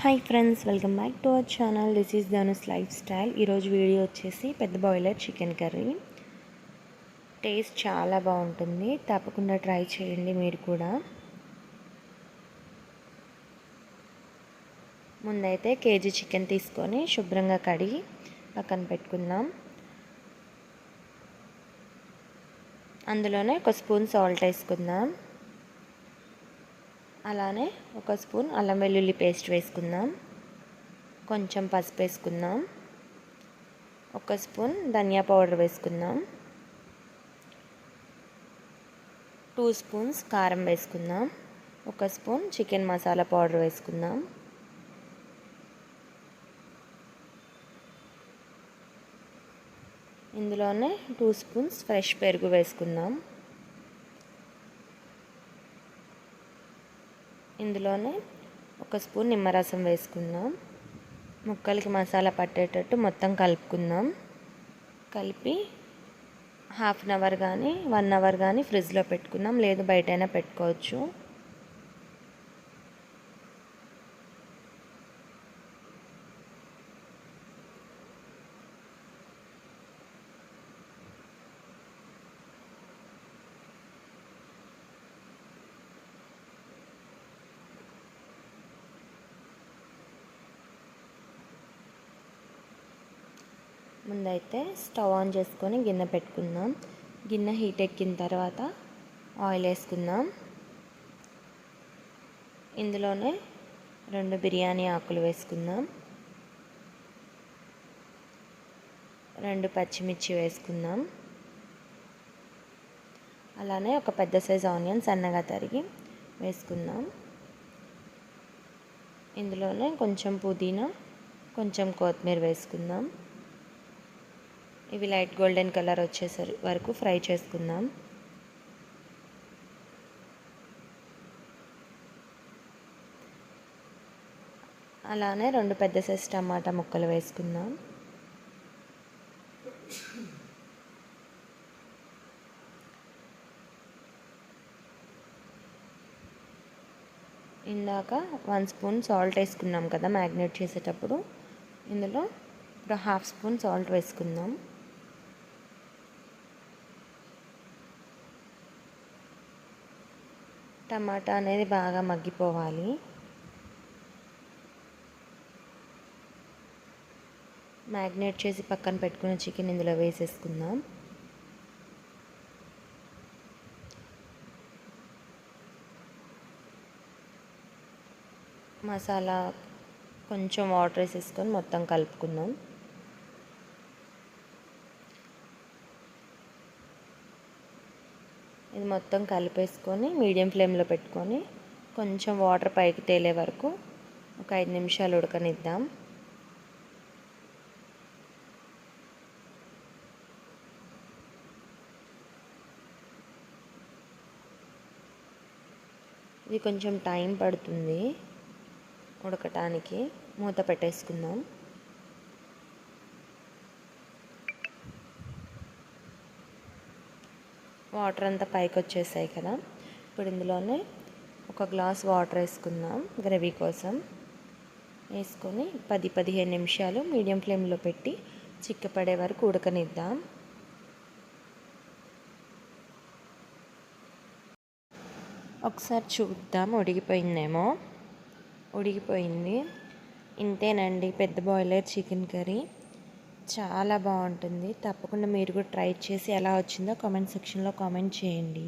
Hi friends, welcome back to our channel. This is Dhanush life style. ఈరోజు video వచ్చేసి పెద్ద boiler chicken curry. Taste చాలా బాగుంటుంది, తప్పకుండా ట్రై చేయండి మీరు కూడా. ముందైతే కేజీ చికెన్ తీసుకొని శుభ్రంగా కడిగి పక్కన పెట్టుకుందాం. అందులోనే ఒక స్పూన్ సాల్ట్ వేసుకుందాం. అలానే ఒక స్పూన్ అల్లం వెల్లుల్లి పేస్ట్ వేసుకుందాం. కొంచెం పసుపు వేసుకుందాం. ఒక స్పూన్ ధనియా పౌడర్ వేసుకుందాం. 2 స్పూన్స్ కారం వేసుకుందాం. ఒక స్పూన్ చికెన్ మసాలా పౌడర్ వేసుకుందాం. ఇందులోనే 2 స్పూన్స్ ఫ్రెష్ పెరుగు వేసుకుందాం. ఇందులోనే ఒక స్పూన్ నిమ్మరసం వేసుకుందాం. ముక్కలకి మసాలా పట్టేటట్టు మొత్తం కలుపుకుందాం. కలిపి హాఫ్ అన్ అవర్ కానీ 1 అవర్ కానీ ఫ్రిడ్జ్లో పెట్టుకుందాం, లేదు బయటైనా పెట్టుకోవచ్చు. ముందైతే స్టవ్ ఆన్ చేసుకొని గిన్నె పెట్టుకుందాం. గిన్నె హీట్ ఎక్కిన తర్వాత ఆయిల్ వేసుకుందాం. ఇందులోనే 2 బిర్యానీ ఆకులు వేసుకుందాం. 2 పచ్చిమిర్చి వేసుకుందాం. అలానే ఒక పెద్ద సైజు ఆనియన్ సన్నగా తరిగి వేసుకుందాం. ఇందులోనే కొంచెం పుదీనా, కొంచెం కొత్తిమీర వేసుకుందాం. ఇవి లైట్ గోల్డెన్ కలర్ వచ్చేసరి వరకు ఫ్రై చేసుకుందాం. అలానే 2 పెద్ద సైజు టమాటా ముక్కలు వేసుకుందాం. ఇందాక 1 స్పూన్ సాల్ట్ వేసుకున్నాం కదా మ్యాగ్నేట్ చేసేటప్పుడు. ఇందులో ఇప్పుడు 1/2 స్పూన్ సాల్ట్ వేసుకుందాం. టమాటా అనేది బాగా మగ్గిపోవాలి. మ్యాగ్నేట్ చేసి పక్కన పెట్టుకున్న చికెన్ ఇందులో వేసేసుకుందాం. మసాలా కొంచెం వాటర్ వేసేసుకొని మొత్తం కలుపుకుందాం. ఇది మొత్తం కలిపేసుకొని మీడియం ఫ్లేమ్లో పెట్టుకొని కొంచెం వాటర్ పైకి తేలే వరకు ఒక 5 నిమిషాలు ఉడకనిద్దాం. ఇది కొంచెం టైం పడుతుంది ఉడకటానికి. మూత పెట్టేసుకుందాం. వాటర్ అంతా పైకి వచ్చేసాయి కదా. ఇప్పుడు ఇందులోనే ఒక గ్లాస్ వాటర్ వేసుకుందాం గ్రేవీ కోసం. వేసుకొని 10-15 నిమిషాలు మీడియం ఫ్లేమ్లో పెట్టి చిక్కపడే వరకు ఉడకనిద్దాం. ఒకసారి చూద్దాం ఉడికిపోయిందేమో. ఉడికిపోయింది. ఇంతేనండి పెద్ద బాయిలర్ చికెన్ కర్రీ. చాలా బాగుంటుంది. తప్పకుండా మీరు కూడా ట్రై చేసి ఎలా వచ్చిందో కామెంట్ సెక్షన్లో కామెంట్ చేయండి.